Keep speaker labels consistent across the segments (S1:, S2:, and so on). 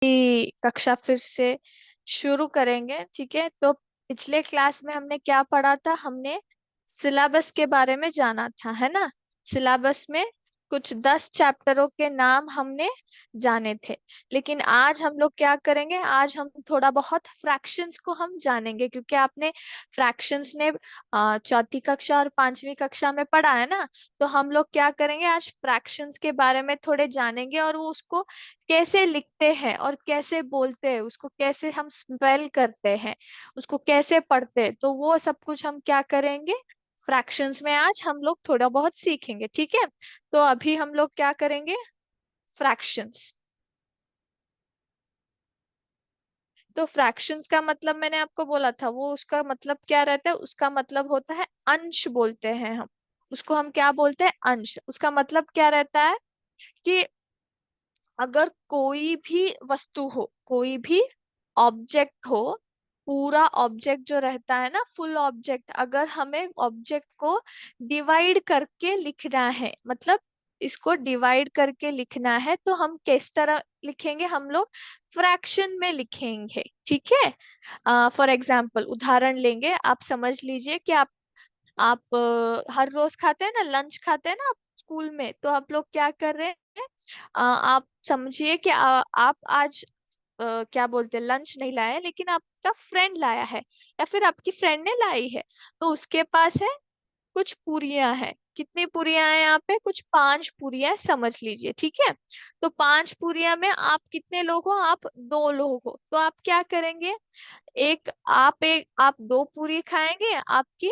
S1: की कक्षा फिर से शुरू करेंगे। ठीक है, तो पिछले क्लास में हमने क्या पढ़ा था? हमने सिलेबस के बारे में जाना था, है ना। सिलेबस में कुछ 10 चैप्टरों के नाम हमने जाने थे। लेकिन आज हम लोग क्या करेंगे? आज हम थोड़ा बहुत फ्रैक्शंस को हम जानेंगे, क्योंकि आपने फ्रैक्शंस ने चौथी कक्षा और पांचवी कक्षा में पढ़ा है ना। तो हम लोग क्या करेंगे? आज फ्रैक्शंस के बारे में थोड़े जानेंगे, और वो उसको कैसे लिखते हैं और कैसे बोलते हैं, उसको कैसे हम स्पेल करते हैं, उसको कैसे पढ़ते हैं, तो वो सब कुछ हम क्या करेंगे? फ्रैक्शंस में आज हम लोग थोड़ा बहुत सीखेंगे। ठीक है, तो अभी हम लोग क्या करेंगे? फ्रैक्शंस। तो फ्रैक्शंस का मतलब मैंने आपको बोला था, वो उसका मतलब क्या रहता है? उसका मतलब होता है अंश बोलते हैं हम। उसको हम क्या बोलते हैं? अंश। उसका मतलब क्या रहता है कि अगर कोई भी वस्तु हो, कोई भी ऑब्जेक्ट हो, पूरा ऑब्जेक्ट जो रहता है ना, फुल ऑब्जेक्ट, अगर हमें ऑब्जेक्ट को डिवाइड करके लिखना है, मतलब इसको डिवाइड करके लिखना है, तो हम किस तरह लिखेंगे? हम लोग फ्रैक्शन में लिखेंगे। ठीक है, फॉर एग्जाम्पल उदाहरण लेंगे। आप समझ लीजिए कि आप हर रोज खाते हैं ना, लंच खाते हैं ना आप स्कूल में, तो आप लोग क्या कर रहे हैं? आप समझिए कि आप आज क्या बोलते हैं, लंच नहीं लाया, लेकिन आपका फ्रेंड लाया है, या फिर आपकी फ्रेंड ने लाई है। तो उसके पास है कुछ पूरियां हैं। कितनी पूरियां हैं? यहाँ पे कुछ 5 पूरियां समझ लीजिए। ठीक है, तो 5 पूरियां में आप कितने लोग हो? आप 2 लोग हो। तो आप क्या करेंगे? आप 2 पूरी खाएंगे, आपकी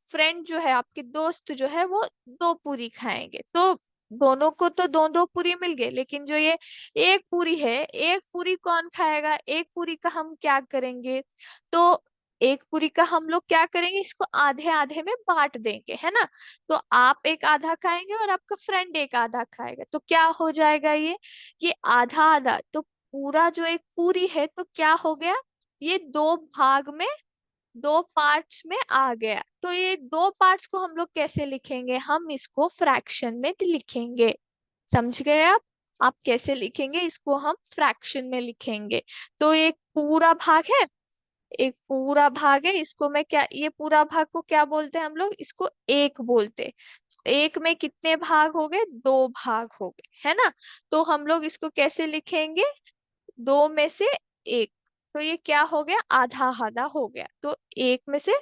S1: फ्रेंड जो है, आपकी दोस्त जो है, वो 2 पूरी खाएंगे। तो दोनों को तो 2-2 पूरी मिल गए, लेकिन जो ये एक पूरी है, एक पूरी कौन खाएगा? एक पूरी का हम क्या करेंगे? तो एक पूरी का हम लोग क्या करेंगे? इसको आधे आधे में बांट देंगे, है ना। तो आप एक आधा खाएंगे और आपका फ्रेंड एक आधा खाएगा, तो क्या हो जाएगा? ये आधा आधा, तो पूरा जो एक पूरी है, तो क्या हो गया? ये 2 भाग में, 2 पार्ट्स में आ गया। तो ये 2 पार्ट्स को हम लोग कैसे लिखेंगे? हम इसको फ्रैक्शन में लिखेंगे। समझ गए आप कैसे लिखेंगे इसको? हम फ्रैक्शन में लिखेंगे। तो एक पूरा भाग है, एक पूरा भाग है, इसको मैं क्या, ये पूरा भाग को क्या बोलते हैं हम लोग? इसको एक बोलते हैं। एक में कितने भाग हो गए? 2 भाग हो गए, है ना। तो हम लोग इसको कैसे लिखेंगे? 2 में से 1। तो ये क्या हो गया? आधा आधा हो गया। तो 1 में से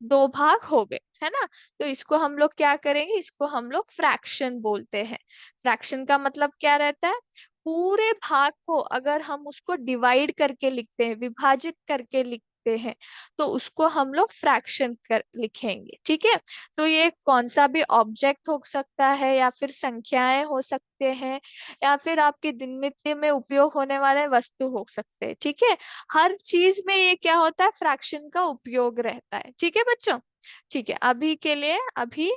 S1: 2 भाग हो गए, है ना। तो इसको हम लोग क्या करेंगे? इसको हम लोग फ्रैक्शन बोलते हैं। फ्रैक्शन का मतलब क्या रहता है? पूरे भाग को अगर हम उसको डिवाइड करके लिखते हैं, विभाजित करके लिखते हैं, तो उसको हम लोग फ्रैक्शन कर लिखेंगे। ठीक है, तो ये कौन सा भी ऑब्जेक्ट हो सकता है, या फिर संख्याएं हो सकते हैं, या फिर आपके दिन नित्य में उपयोग होने वाले वस्तु हो सकते हैं। ठीक है, हर चीज में ये क्या होता है? फ्रैक्शन का उपयोग रहता है। ठीक है बच्चों। ठीक है, अभी के लिए अभी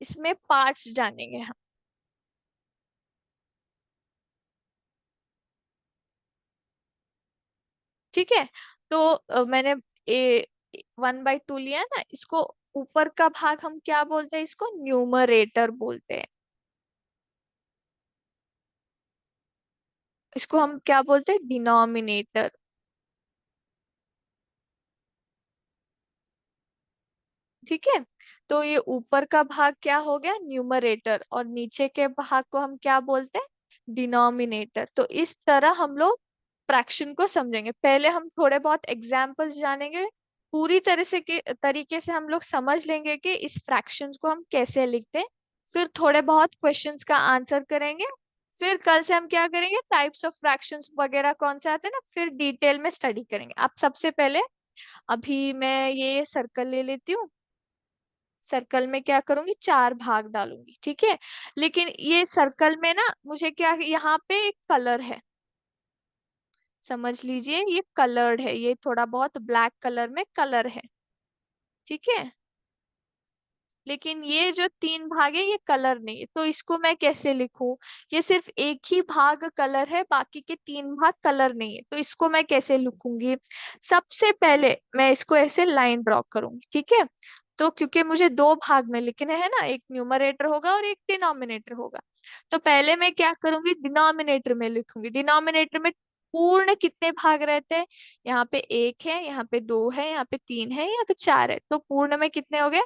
S1: इसमें पार्ट्स जानेंगे हम। ठीक है, तो मैंने ए 1/2 लिया है ना, इसको ऊपर का भाग हम क्या बोलते हैं? इसको न्यूमरेटर बोलते हैं। इसको हम क्या बोलते हैं? डिनोमिनेटर। ठीक है, तो ये ऊपर का भाग क्या हो गया? न्यूमरेटर, और नीचे के भाग को हम क्या बोलते हैं? डिनोमिनेटर। तो इस तरह हम लोग फ्रैक्शन को समझेंगे। पहले हम थोड़े बहुत एग्जाम्पल्स जानेंगे, पूरी तरह से के तरीके से हम लोग समझ लेंगे कि इस फ्रैक्शंस को हम कैसे लिखते हैं। फिर थोड़े बहुत क्वेश्चंस का आंसर करेंगे। फिर कल से हम क्या करेंगे? टाइप्स ऑफ फ्रैक्शंस वगैरह कौन से आते हैं ना, फिर डिटेल में स्टडी करेंगे। आप सबसे पहले, अभी मैं ये सर्कल ले लेती हूँ। सर्कल में क्या करूंगी? 4 भाग डालूंगी। ठीक है, लेकिन ये सर्कल में ना मुझे क्या, यहाँ पे एक कलर है, समझ लीजिए ये कलर्ड है, ये थोड़ा बहुत ब्लैक कलर में कलर है। ठीक है, लेकिन ये जो 3 भाग है, ये कलर नहीं है, तो इसको मैं कैसे लिखूं? ये सिर्फ एक ही भाग कलर है, बाकी के 3 भाग कलर नहीं है, तो इसको मैं कैसे लिखूंगी? सबसे पहले मैं इसको ऐसे लाइन ड्रॉ करूंगी। ठीक है, तो क्योंकि मुझे दो भाग में लिखने हैं ना, एक न्यूमरेटर होगा और एक डिनोमिनेटर होगा, तो पहले मैं क्या करूंगी, डिनोमिनेटर में लिखूंगी। डिनोमिनेटर में पूर्ण कितने भाग रहते हैं, यहाँ पे एक है, यहाँ पे दो है, यहाँ पे तीन है, यहाँ पे चार है, तो पूर्ण में कितने हो गए,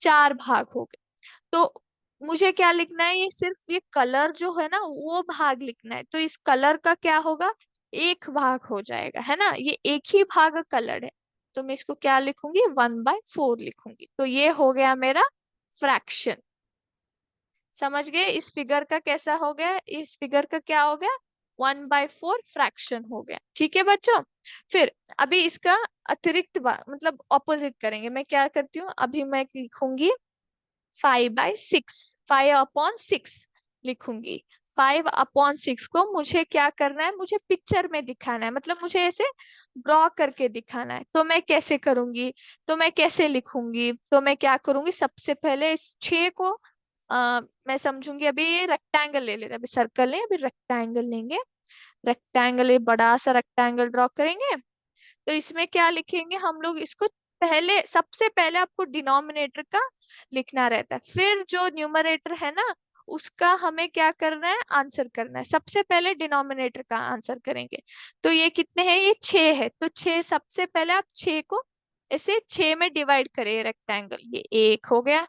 S1: चार भाग हो गए। तो मुझे क्या लिखना है, ये सिर्फ ये कलर जो है ना वो भाग लिखना है, तो इस कलर का क्या होगा, एक भाग हो जाएगा, है ना, ये एक ही भाग कलर है, तो मैं इसको क्या लिखूंगी, 1/4 लिखूंगी। तो ये हो गया मेरा फ्रैक्शन। समझ गए इस फिगर का कैसा हो गया, इस फिगर का क्या हो गया, 1/4 फ्रैक्शन हो गया। ठीक है बच्चों। फिर अभी इसका अतिरिक्त मतलब ऑपोजिट करेंगे। मैं क्या करती हूँ, अभी मैं लिखूंगी 5/6, 5/6 लिखूंगी। 5/6 को मुझे क्या करना है, मुझे पिक्चर में दिखाना है, मतलब मुझे ऐसे ड्रॉ करके दिखाना है। तो मैं कैसे करूंगी, तो मैं कैसे लिखूंगी, तो मैं क्या करूंगी, सबसे पहले इस 6 को मैं समझूंगी, अभी ये रेक्टेंगल ले लेते हैं, अभी सर्कल है, अभी रेक्टेंगल लेंगे। रेक्टेंगल, ये बड़ा सा रेक्टेंगल ड्रॉ करेंगे। तो इसमें क्या लिखेंगे हम लोग, इसको पहले, सबसे पहले आपको डिनोमिनेटर का लिखना रहता है, फिर जो न्यूमरेटर है ना उसका हमें क्या करना है, आंसर करना है। सबसे पहले डिनोमिनेटर का आंसर करेंगे। तो ये कितने हैं, ये 6 है, तो 6, सबसे पहले आप 6 को ऐसे 6 में डिवाइड करें रेक्टेंगल। ये एक हो गया,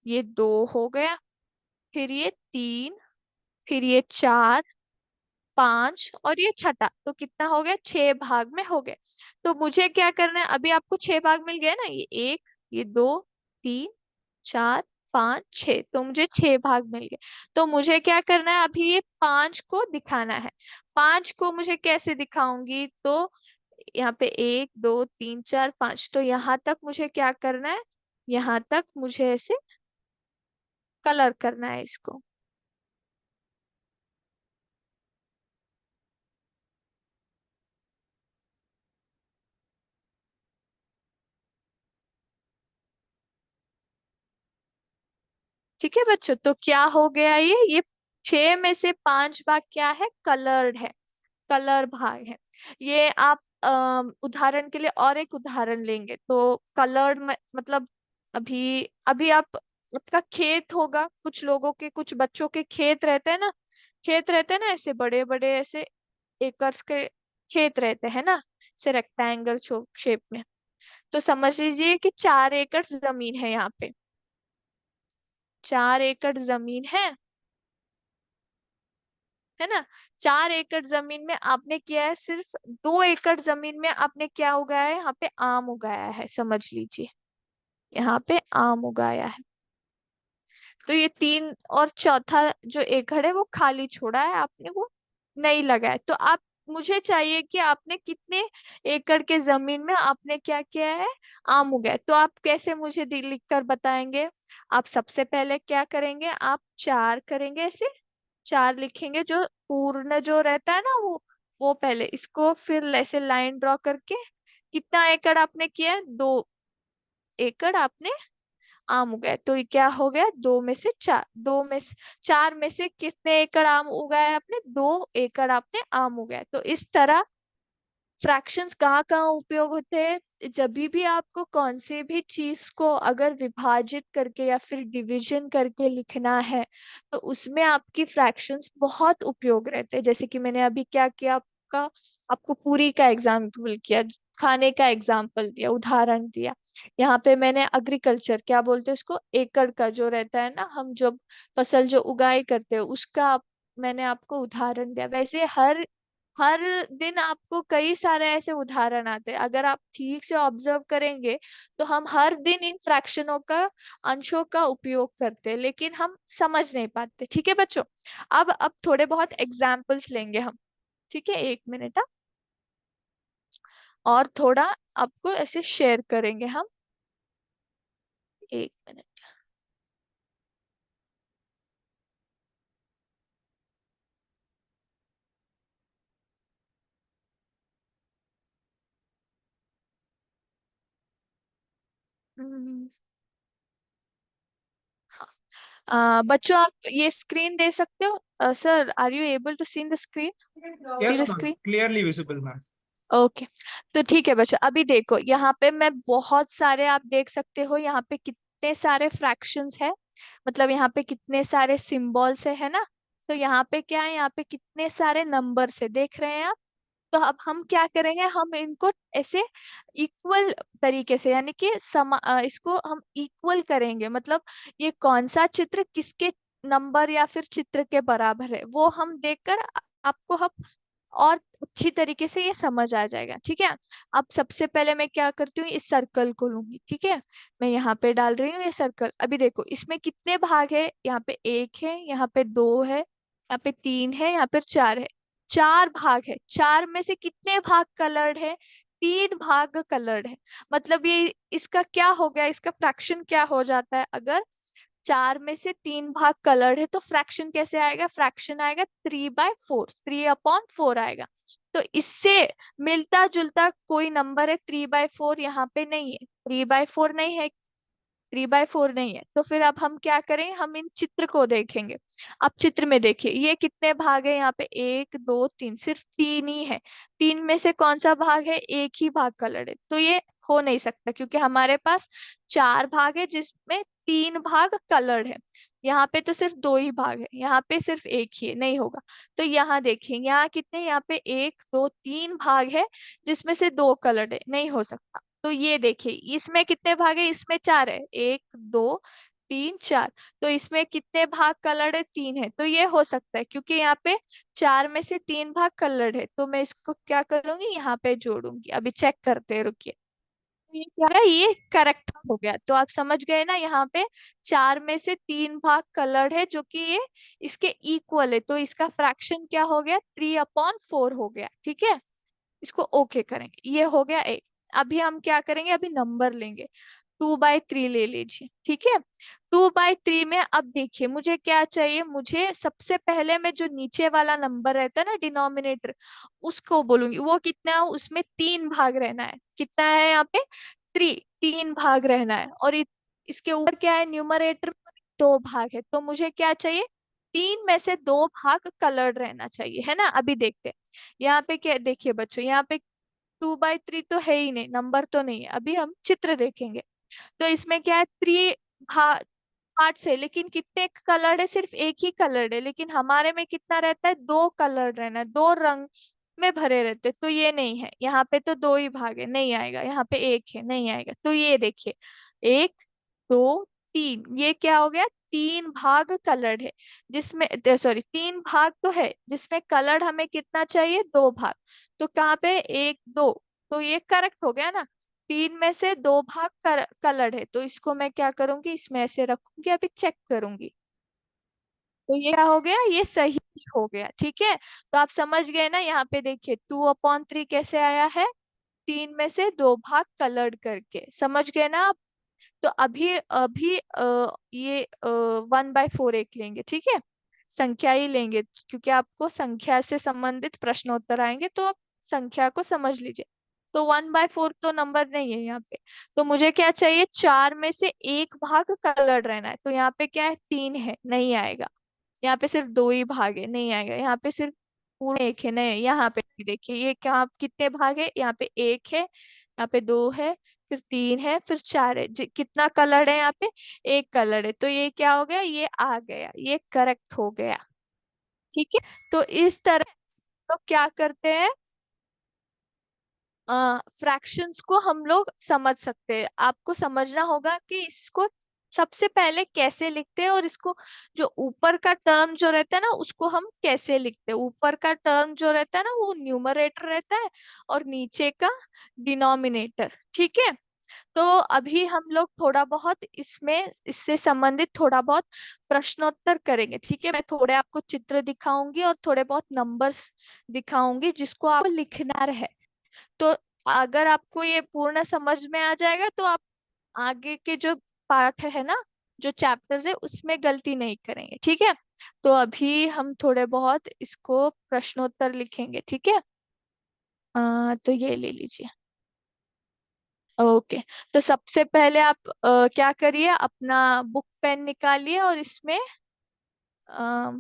S1: ये दो हो गया, फिर ये तीन, फिर ये चार, पांच, और ये छठा, तो कितना हो गया, 6 भाग में हो गए। तो मुझे क्या करना है, अभी आपको 6 भाग मिल गया ना, ये एक, ये दो, तीन, चार, पांच, छह, तो मुझे 6 भाग मिल गए। तो मुझे क्या करना है, अभी ये पांच को दिखाना है। पांच को मुझे कैसे दिखाऊंगी, तो यहाँ पे एक, दो, तीन, चार, पांच, तो यहाँ तक मुझे क्या करना है, यहाँ तक मुझे ऐसे कलर करना है इसको। ठीक है बच्चों, तो क्या हो गया, ये 6 में से 5 भाग क्या है, कलर्ड है, कलर भाग है। ये आप उदाहरण के लिए और एक उदाहरण लेंगे, तो कलर्ड मतलब, अभी अभी आप, आपका खेत होगा, कुछ लोगों के, कुछ बच्चों के खेत रहते हैं ना, खेत रहते हैं ना, ऐसे बड़े बड़े ऐसे एकर्स के खेत रहते हैं ना, ऐसे रेक्टेंगल शेप में। तो समझ लीजिए कि 4 एकड़ जमीन है यहाँ पे, 4 एकड़ जमीन है ना। 4 एकड़ जमीन में आपने किया है, सिर्फ 2 एकड़ जमीन में आपने क्या उगाया है, यहाँ पे आम उगाया है, समझ लीजिए, यहाँ पे आम उगाया है। तो ये तीन और चौथा जो एकड़ है वो खाली छोड़ा है आपने, वो नहीं लगाया। तो आप, मुझे चाहिए कि आपने कितने एकड़ के जमीन में आपने क्या किया है, आम उगाया। तो आप कैसे मुझे लिख कर बताएंगे, आप सबसे पहले क्या करेंगे, आप 4 करेंगे ऐसे, 4 लिखेंगे, जो पूर्ण जो रहता है ना वो पहले इसको, फिर ऐसे लाइन ड्रॉ करके, कितना एकड़ आपने किया है, 2 एकड़ आपने आम उगाए। तो ये क्या हो गया, 2 में से 4, 4 में से कितने एकड़ आम उगाए आपने, 2 एकड़ आपने आम उगाए। तो इस तरह फ्रैक्शंस कहाँ कहाँ उपयोग होते हैं, जब भी आपको कौन सी भी चीज को अगर विभाजित करके या फिर डिवीजन करके लिखना है, तो उसमें आपकी फ्रैक्शंस बहुत उपयोग रहते हैं। जैसे कि मैंने अभी क्या किया, आपका, आपको पूरी का एग्जाम्पल किया, खाने का एग्जाम्पल दिया, उदाहरण दिया। यहाँ पे मैंने एग्रीकल्चर, क्या बोलते हैं उसको, एकड़ का जो रहता है ना, हम जो फसल जो उगाई करते हैं उसका मैंने आपको उदाहरण दिया। वैसे हर हर दिन आपको कई सारे ऐसे उदाहरण आते हैं, अगर आप ठीक से ऑब्जर्व करेंगे तो हम हर दिन इन फ्रैक्शनों का, अंशों का उपयोग करते हैं, लेकिन हम समझ नहीं पाते। ठीक है बच्चों, अब थोड़े बहुत एग्जाम्पल्स लेंगे हम। ठीक है, 1 मिनट, और थोड़ा आपको ऐसे शेयर करेंगे हम। 1 मिनट। हम्म, हाँ। बच्चों आप ये स्क्रीन दे सकते हो, sir, are you able to see the screen, see
S2: Yes,
S1: the
S2: ma'am.
S1: Screen?
S2: Clearly visible, ma'am.
S1: Okay. तो ठीक है बच्चों, अभी देखो यहाँ पे मैं बहुत सारे, आप देख सकते हो यहाँ पे कितने सारे फ्रैक्शंस है, मतलब यहाँ पे कितने सारे सिंबल्स है ना। तो यहाँ पे क्या है, यहाँ पे कितने सारे नंबर्स है, देख रहे हैं आप। तो अब हम क्या करेंगे, हम इनको ऐसे इक्वल तरीके से, यानी कि इसको हम इक्वल करेंगे, मतलब ये कौन सा चित्र किसके नंबर या फिर चित्र के बराबर है वो हम देखकर आपको हम और अच्छी तरीके से ये समझ आ जाएगा, ठीक है। अब सबसे पहले मैं क्या करती हूँ, इस सर्कल को लूंगी, ठीक है। मैं यहाँ पे डाल रही हूँ ये सर्कल। अभी देखो इसमें कितने भाग है, यहाँ पे एक है, यहाँ पे दो है, यहाँ पे तीन है, यहाँ पे चार है। चार भाग है, चार में से कितने भाग कलर्ड है, तीन भाग कलर्ड है। मतलब ये इसका क्या हो गया, इसका फ्रैक्शन क्या हो जाता है, अगर चार में से तीन भाग कलर्ड है तो फ्रैक्शन कैसे आएगा, फ्रैक्शन आएगा 3/4, 3/4 आएगा। तो इससे मिलता जुलता कोई नंबर है 3/4, यहाँ पे नहीं है, 3/4 नहीं है, 3/4 नहीं है। तो फिर अब हम क्या करें, हम इन चित्र को देखेंगे। अब चित्र में देखिए ये कितने भाग है, यहाँ पे एक दो तीन, सिर्फ तीन ही है। तीन में से कौन सा भाग है, एक ही भाग कलर है, तो ये हो नहीं सकता क्योंकि हमारे पास चार भाग है जिसमें तीन भाग कलर्ड है। यहाँ पे तो सिर्फ दो ही भाग है, यहाँ पे सिर्फ एक ही है, नहीं होगा। तो यहाँ देखिए यहाँ कितने, यहाँ पे एक दो तीन भाग है जिसमें से दो कलर्ड है, नहीं हो सकता। तो ये देखिए इसमें कितने भाग है, इसमें चार है, एक दो तीन चार। तो इसमें कितने भाग कलर्ड है, तीन है, तो ये हो सकता है क्योंकि यहाँ पे चार में से तीन भाग कलर्ड है। तो मैं इसको क्या करूंगी, यहाँ पे जोड़ूंगी, अभी चेक करते हैं, रुकिए। तो ये क्या है, ये करेक्ट हो गया। तो आप समझ गए ना, यहाँ पे चार में से तीन भाग कलर्ड है जो कि ये इसके इक्वल है, तो इसका फ्रैक्शन क्या हो गया, 3/4 हो गया, ठीक है। इसको ओके करेंगे, ये हो गया एक। अभी हम क्या करेंगे, अभी नंबर लेंगे, 2/3 ले लीजिए, ठीक है। 2/3 में अब देखिए मुझे क्या चाहिए, मुझे सबसे पहले में जो नीचे वाला नंबर रहता है ना डिनोमिनेटर, उसको बोलूंगी वो कितना है, उसमें तीन भाग रहना है, कितना है यहाँ पे, थ्री, तीन भाग रहना है। और इसके ऊपर क्या है, न्यूमरेटर दो भाग है, तो मुझे क्या चाहिए, तीन में से दो भाग कलर्ड रहना चाहिए, है ना। अभी देखते हैं यहाँ पे क्या, देखिए बच्चों यहाँ पे 2/3 तो है ही नहीं, नंबर तो नहीं है। अभी हम चित्र देखेंगे, तो इसमें क्या है, थ्री पार्ट्स है, लेकिन कितने कलर्ड है, सिर्फ एक ही कलर्ड है, लेकिन हमारे में कितना रहता है, दो कलर्ड रहना है, दो रंग में भरे रहते, तो ये नहीं है। यहाँ पे तो दो ही भाग है, नहीं आएगा। यहाँ पे एक है, नहीं आएगा। तो ये देखिए एक दो तीन, ये क्या हो गया, तीन भाग कलर्ड है, जिसमें सॉरी तीन भाग तो है जिसमें कलर्ड हमें कितना चाहिए, दो भाग। तो कहाँ पे, एक दो, तो ये करेक्ट हो गया ना। तीन में से दो भाग कलर्ड है, तो इसको मैं क्या करूंगी, इसमें ऐसे रखूंगी, अभी चेक करूंगी। तो ये क्या हो गया, ये सही हो गया, ठीक है। तो आप समझ गए ना, यहाँ पे देखिए 2/3 कैसे आया है, तीन में से दो भाग कलर्ड करके, समझ गए ना आप। तो अभी अभी ये 1/4 एक लेंगे, ठीक है, संख्या ही लेंगे क्योंकि आपको संख्या से संबंधित प्रश्नोत्तर आएंगे, तो आप संख्या को समझ लीजिए। तो 1/4 तो नंबर नहीं है यहाँ पे। तो मुझे क्या चाहिए, चार में से एक भाग कलर्ड रहना है, तो यहाँ पे क्या है, तीन है, नहीं आएगा। यहाँ पे सिर्फ दो ही भाग है, नहीं आएगा। यहाँ पे सिर्फ पूर्ण एक है, नहीं। यहाँ पे भी देखिए ये क्या, कितने भाग है, यहाँ पे एक है, यहाँ पे दो है, फिर तीन है, फिर चार है। कितना कलर है यहाँ पे, एक कलर है, तो ये क्या हो गया, ये आ गया, ये करेक्ट हो गया, ठीक है। तो इस तरह से तो क्या करते हैं, फ्रैक्शंस को हम लोग समझ सकते हैं। आपको समझना होगा कि इसको सबसे पहले कैसे लिखते हैं, और इसको जो ऊपर का टर्म जो रहता है ना उसको हम कैसे लिखते हैं। ऊपर का टर्म जो रहता है ना वो न्यूमरेटर रहता है, और नीचे का डिनोमिनेटर, ठीक है। तो अभी हम लोग थोड़ा बहुत इसमें इससे संबंधित थोड़ा बहुत प्रश्नोत्तर करेंगे, ठीक है। मैं थोड़े आपको चित्र दिखाऊंगी और थोड़े बहुत नंबर्स दिखाऊंगी जिसको आपको लिखना रहे। तो अगर आपको ये पूर्ण समझ में आ जाएगा तो आप आगे के जो पाठ है ना, जो चैप्टर्स है उसमें गलती नहीं करेंगे, ठीक है। तो अभी हम थोड़े बहुत इसको प्रश्नोत्तर लिखेंगे, ठीक है। तो ये ले लीजिए। ओके। तो सबसे पहले आप क्या करिए, अपना बुक पेन निकालिए और इसमें अ,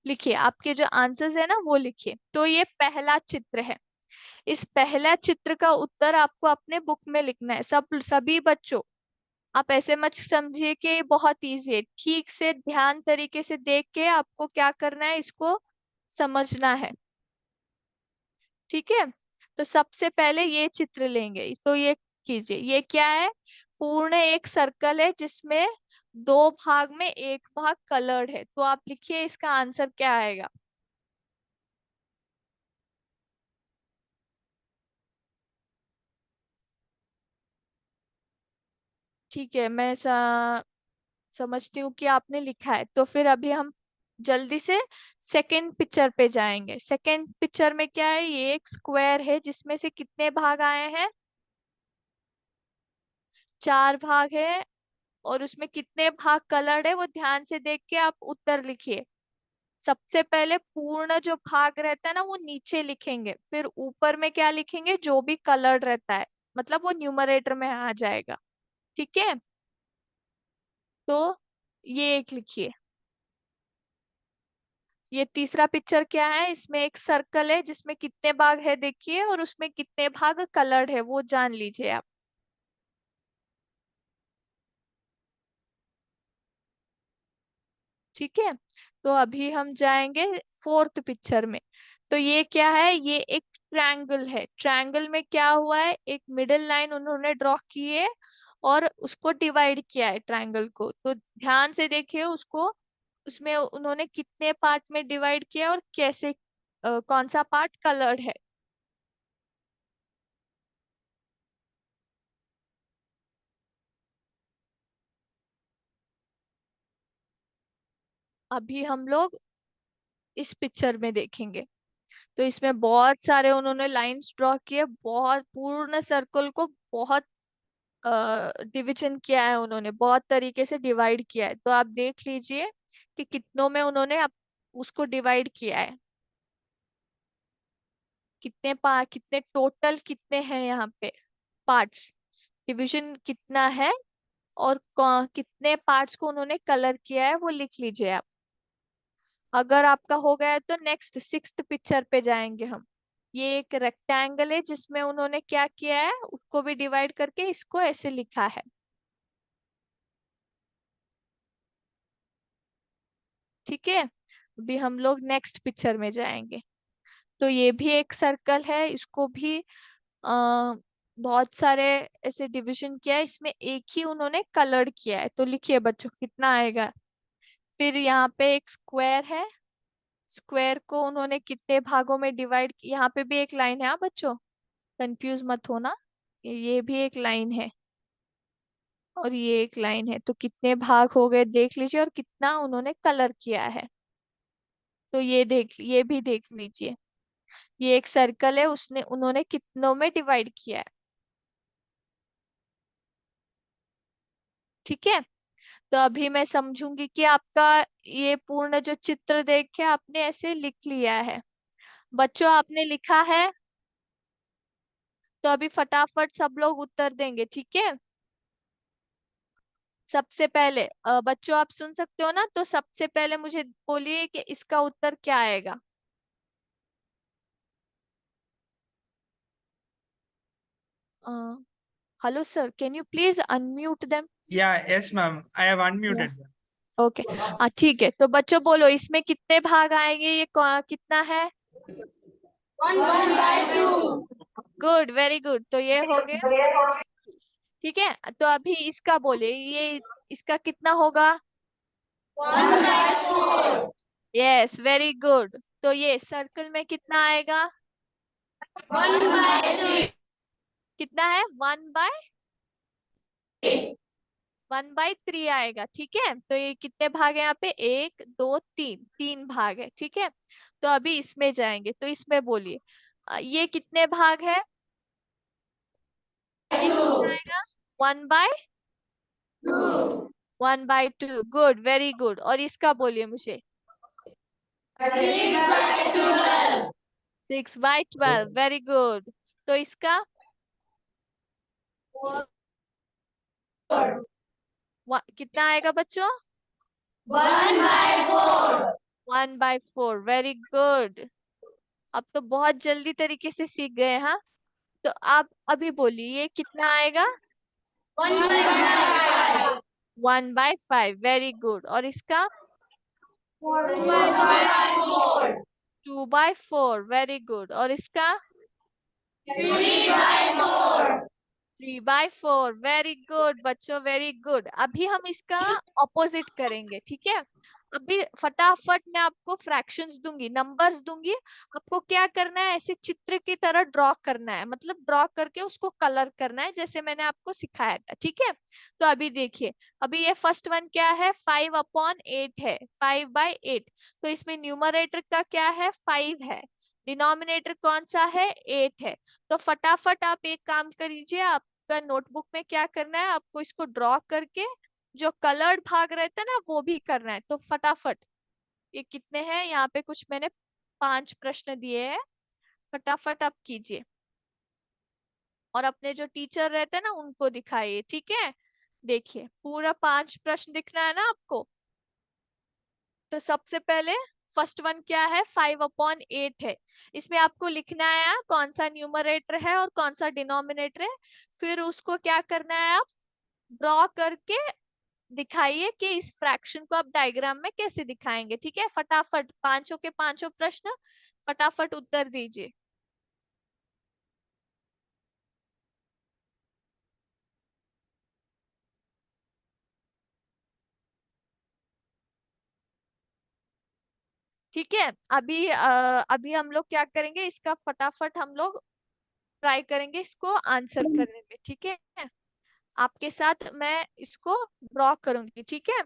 S1: लिखिए, आपके जो आंसर्स है ना वो लिखिए। तो ये पहला चित्र है, इस पहला चित्र का उत्तर आपको अपने बुक में लिखना है, सभी बच्चों। आप ऐसे मत समझिए कि ये बहुत इजी है, ठीक से ध्यान तरीके से देख के आपको क्या करना है, इसको समझना है। ठीक है, तो सबसे पहले ये चित्र लेंगे, तो ये कीजिए, ये क्या है? पूर्ण एक सर्कल है जिसमें दो भाग में एक भाग कलर्ड है, तो आप लिखिए इसका आंसर क्या आएगा। ठीक है, मैं समझती हूँ कि आपने लिखा है, तो फिर अभी हम जल्दी से सेकंड पिक्चर पे जाएंगे। सेकंड पिक्चर में क्या है? ये एक स्क्वायर है जिसमें से कितने भाग आए हैं? चार भाग है। और उसमें कितने भाग कलर्ड है वो ध्यान से देख के आप उत्तर लिखिए। सबसे पहले पूर्ण जो भाग रहता है ना वो नीचे लिखेंगे, फिर ऊपर में क्या लिखेंगे? जो भी कलर्ड रहता है, मतलब वो न्यूमरेटर में आ जाएगा। ठीक है, तो ये एक लिखिए। ये तीसरा पिक्चर क्या है? इसमें एक सर्कल है जिसमें कितने भाग है देखिए, और उसमें कितने भाग कलर्ड है वो जान लीजिए आप। ठीक है, तो अभी हम जाएंगे फोर्थ पिक्चर में। तो ये क्या है? ये एक ट्रायंगल है। ट्रायंगल में क्या हुआ है? एक मिडिल लाइन उन्होंने ड्रॉ की है और उसको डिवाइड किया है ट्रायंगल को, तो ध्यान से देखिए उसको। उसमें उन्होंने कितने पार्ट में डिवाइड किया और कैसे, कौन सा पार्ट कलर्ड है। अभी हम लोग इस पिक्चर में देखेंगे, तो इसमें बहुत सारे उन्होंने लाइंस ड्रॉ किए, बहुत पूर्ण सर्कल को बहुत डिवीजन किया है उन्होंने, बहुत तरीके से डिवाइड किया है, तो आप देख लीजिए कि कितनों में उन्होंने उसको डिवाइड किया है। कितने टोटल कितने हैं यहाँ पे पार्ट्स, डिवीजन कितना है, और कितने पार्ट्स को उन्होंने कलर किया है वो लिख लीजिए आप। अगर आपका हो गया है तो नेक्स्ट सिक्स्थ पिक्चर पे जाएंगे हम। ये एक रेक्टेंगल है जिसमें उन्होंने क्या किया है, उसको भी डिवाइड करके इसको ऐसे लिखा है। ठीक है, अभी हम लोग नेक्स्ट पिक्चर में जाएंगे। तो ये भी एक सर्कल है, इसको भी बहुत सारे ऐसे डिवीजन किया है, इसमें एक ही उन्होंने कलर्ड किया है, तो लिखिए बच्चों कितना आएगा। फिर यहाँ पे एक स्क्वायर है, स्क्वायर को उन्होंने कितने भागों में डिवाइड, यहाँ पे भी एक लाइन है, हाँ बच्चों कंफ्यूज मत होना, ये भी एक लाइन है और ये एक लाइन है, तो कितने भाग हो गए देख लीजिए और कितना उन्होंने कलर किया है, तो ये भी देख लीजिए। ये एक सर्कल है, उसने उन्होंने कितनों में डिवाइड किया है। ठीक है, तो अभी मैं समझूंगी कि आपका ये पूर्ण जो चित्र देख के आपने ऐसे लिख लिया है। बच्चों आपने लिखा है, तो अभी फटाफट सब लोग उत्तर देंगे। ठीक है, सबसे पहले बच्चों आप सुन सकते हो ना, तो सबसे पहले मुझे बोलिए कि इसका उत्तर क्या आएगा। Hello sir, can you please unmute them?
S2: Yeah, yes, ma'am. I have unmuted them.
S1: Okay, ठीक है, तो बच्चों बोलो इसमें कितने भाग आएंगे, ये कितना है?
S3: 1/2.
S1: गुड, वेरी गुड, तो ये हो गया। ठीक है, तो अभी इसका बोलिए, ये इसका कितना होगा?
S3: 1/4.
S1: यस, वेरी गुड, तो ये सर्कल में कितना आएगा?
S3: 1/3.
S1: कितना है? 1/3 आएगा। ठीक है, तो ये कितने भाग है यहाँ पे? एक दो तीन, तीन भाग है। ठीक है, तो अभी इसमें जाएंगे, तो इसमें बोलिए ये कितने भाग है? ये कितना
S3: 2.
S1: आएगा? 1/2, गुड, वेरी गुड, और इसका बोलिए मुझे।
S3: 6/12.
S1: 6/12, वेरी गुड, तो इसका कितना आएगा बच्चों?
S3: 1/4.
S1: 1/4, वेरी गुड। अब तो बहुत जल्दी तरीके से सीख गए। हाँ, तो आप अभी बोलिए ये कितना आएगा?
S3: 1/5.
S1: 1/5, वेरी गुड। और इसका?
S3: 2/4.
S1: 2/4, वेरी गुड। और इसका?
S3: 3/4.
S1: 3/4, वेरी गुड बच्चों, वेरी गुड। अभी हम इसका ऑपोजिट करेंगे, ठीक है? अभी फटाफट मैं आपको फ्रैक्शंस दूंगी, नंबर्स दूंगी। आपको क्या करना है, ऐसे चित्र की तरह ड्रॉ करना है, मतलब ड्रॉ करके उसको कलर करना है जैसे मैंने आपको सिखाया था, ठीक है? तो अभी देखिए, अभी ये फर्स्ट वन क्या है? 5/8 है, 5/8। तो इसमें न्यूमरेटर का क्या है? 5 है। डिनोमिनेटर कौन सा है? 8 है। तो फटाफट आप एक काम करिए, आपका नोटबुक में क्या करना है, आपको इसको ड्रॉ करके जो कलर्ड भाग रहता है ना वो भी करना है। तो फटाफट, ये कितने हैं यहाँ पे, कुछ मैंने 5 प्रश्न दिए हैं, फटाफट आप कीजिए और अपने जो टीचर रहते हैं ना उनको दिखाइए, ठीक है? देखिए पूरा 5 प्रश्न दिख रहा है ना आपको? तो सबसे पहले फर्स्ट वन क्या है? 5/8 है। इसमें आपको लिखना है कौन सा न्यूमरेटर है और कौन सा डिनोमिनेटर है। फिर उसको क्या करना है, आप ड्रॉ करके दिखाइए कि इस फ्रैक्शन को आप डायग्राम में कैसे दिखाएंगे, ठीक है? फटाफट पांचों के पांचों प्रश्न फटाफट उत्तर दीजिए। ठीक है, अभी हम लोग क्या करेंगे, इसका फटाफट हम लोग ट्राई करेंगे इसको आंसर करने में, ठीक है? आपके साथ मैं इसको ड्रॉ करूंगी, ठीक है?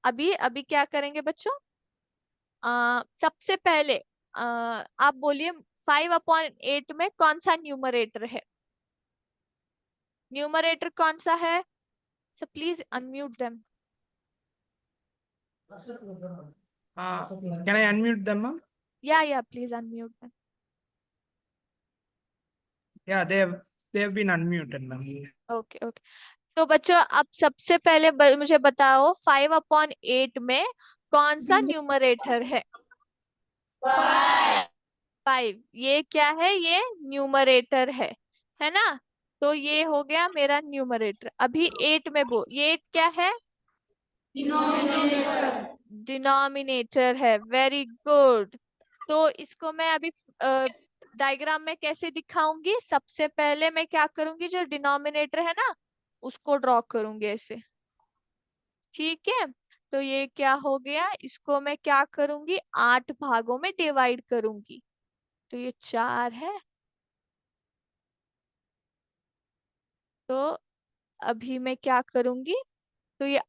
S1: अभी अभी क्या करेंगे बच्चों, सबसे पहले आप बोलिए 5/8 में कौन सा न्यूमरेटर है? न्यूमरेटर कौन सा है? So please unmute them.
S2: Can I unmute them, ma'am?
S1: या please unmute them.
S2: Yeah, they have been unmuted, ma'am.
S1: Okay okay. तो बच्चों आप सबसे पहले मुझे बताओ 5/8 में कौन सा न्यूमरेटर है?
S3: 5.
S1: 5, ये क्या है? ये न्यूमरेटर है ना? तो ये हो गया मेरा न्यूमरेटर। अभी 8 में ये 8 क्या है?
S3: Denominator.
S1: डिनोमिनेटर है, वेरी गुड। तो इसको मैं अभी डायग्राम में कैसे दिखाऊंगी? सबसे पहले मैं क्या करूंगी, जो डिनोमिनेटर है ना उसको ड्रॉ करूंगी ऐसे, ठीक है? तो ये क्या हो गया, इसको मैं क्या करूंगी, 8 भागों में डिवाइड करूंगी। तो ये 4 है। तो अभी मैं क्या करूंगी, तो ये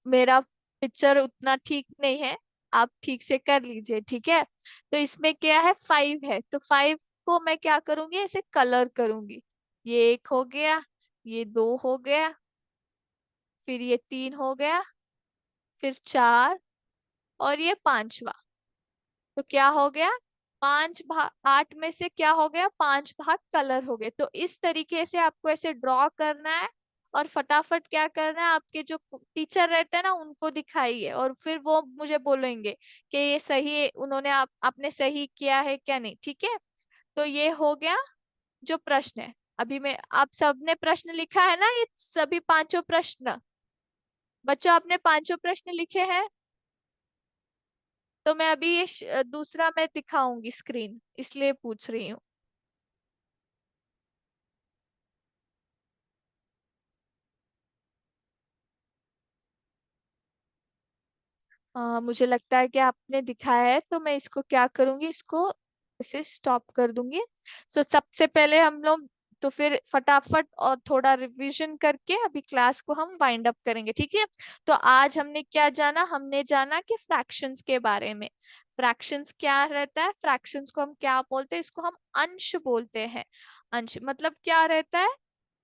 S1: मेरा पिक्चर उतना ठीक नहीं है, आप ठीक से कर लीजिए, ठीक है? तो इसमें क्या है, 5 है, तो 5 को मैं क्या करूंगी, ऐसे कलर करूंगी। ये 1 हो गया, ये 2 हो गया, फिर ये 3 हो गया, फिर 4 और ये 5वां। तो क्या हो गया, 5 भाग 8 में से क्या हो गया, 5 भाग कलर हो गए। तो इस तरीके से आपको ऐसे ड्रॉ करना है और फटाफट क्या करना है, आपके जो टीचर रहते हैं ना उनको दिखाइए और फिर वो मुझे बोलेंगे कि ये सही है, उन्होंने आपने सही किया है क्या नहीं, ठीक है? तो ये हो गया जो प्रश्न है। अभी मैं, आप सबने प्रश्न लिखा है ना, ये सभी पांचों प्रश्न? बच्चों आपने पांचों प्रश्न लिखे हैं? तो मैं अभी ये दूसरा मैं दिखाऊंगी स्क्रीन, इसलिए पूछ रही हूँ। मुझे लगता है कि आपने दिखाया है, तो मैं इसको क्या करूंगी, इसको इसे स्टॉप कर दूंगी। सो सबसे पहले हम लोग, तो फिर फटाफट और थोड़ा रिवीजन करके अभी क्लास को हम वाइंड अप करेंगे, ठीक है? तो आज हमने क्या जाना, हमने जाना कि फ्रैक्शंस के बारे में। फ्रैक्शंस क्या रहता है, फ्रैक्शंस को हम क्या बोलते हैं, इसको हम अंश बोलते हैं। अंश मतलब क्या रहता है,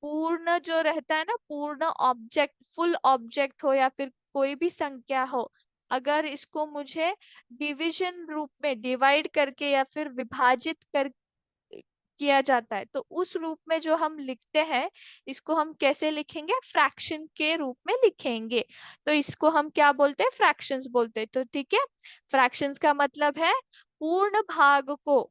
S1: पूर्ण जो रहता है ना, पूर्ण ऑब्जेक्ट, फुल ऑब्जेक्ट हो या फिर कोई भी संख्या हो, अगर इसको मुझे डिवीजन रूप में डिवाइड करके या फिर विभाजित कर किया जाता है, तो उस रूप में जो हम लिखते हैं इसको हम कैसे लिखेंगे, फ्रैक्शन के रूप में लिखेंगे। तो इसको हम क्या बोलते हैं, फ्रैक्शंस बोलते हैं। तो ठीक है, फ्रैक्शंस का मतलब है पूर्ण भाग को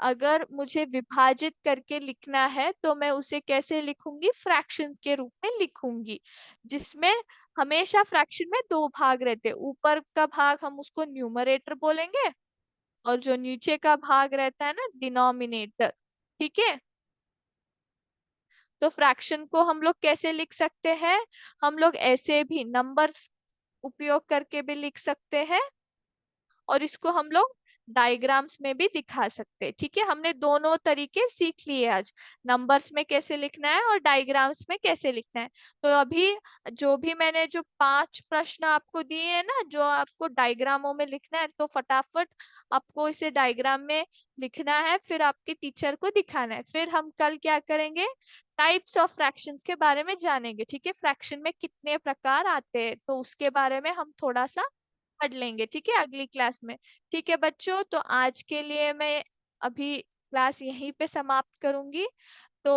S1: अगर मुझे विभाजित करके लिखना है तो मैं उसे कैसे लिखूंगी, फ्रैक्शन के रूप में लिखूंगी, जिसमें हमेशा फ्रैक्शन में दो भाग रहते हैं। ऊपर का भाग हम उसको न्यूमरेटर बोलेंगे और जो नीचे का भाग रहता है ना, डिनोमिनेटर। ठीक है, तो फ्रैक्शन को हम लोग कैसे लिख सकते हैं, हम लोग ऐसे भी नंबर्स उपयोग करके भी लिख सकते हैं और इसको हम लोग डायग्राम्स में भी दिखा सकते हैं। ठीक है, हमने दोनों तरीके सीख लिए आज, नंबर्स में कैसे लिखना है और डायग्राम्स में कैसे लिखना है। तो अभी जो भी मैंने जो 5 प्रश्न आपको दिए हैं ना, जो आपको डायग्रामों में लिखना है, तो फटाफट आपको इसे डायग्राम में लिखना है, फिर आपके टीचर को दिखाना है। फिर हम कल क्या करेंगे, टाइप्स ऑफ फ्रैक्शंस के बारे में जानेंगे। ठीक है, फ्रैक्शन में कितने प्रकार आते हैं, तो उसके बारे में हम थोड़ा सा पढ़ लेंगे। ठीक है, अगली क्लास में। ठीक है बच्चों, तो आज के लिए मैं अभी क्लास यहीं पे समाप्त करूंगी। तो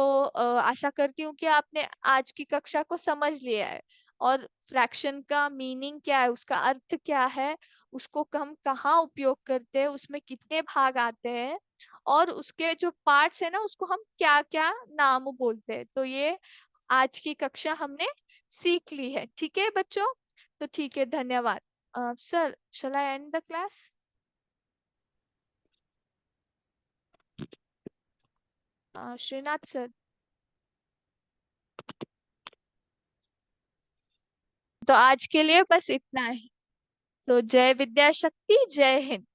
S1: आशा करती हूँ कि आपने आज की कक्षा को समझ लिया है और फ्रैक्शन का मीनिंग क्या है, उसका अर्थ क्या है, उसको हम कहाँ उपयोग करते हैं, उसमें कितने भाग आते हैं और उसके जो पार्ट्स है ना, उसको हम क्या क्या नाम बोलते हैं। तो ये आज की कक्षा हमने सीख ली है। ठीक है बच्चों, तो ठीक है, धन्यवाद। Sir, shall I end the class? Shrinath sir. तो आज के लिए बस इतना ही। तो जय विद्या शक्ति, जय हिंद।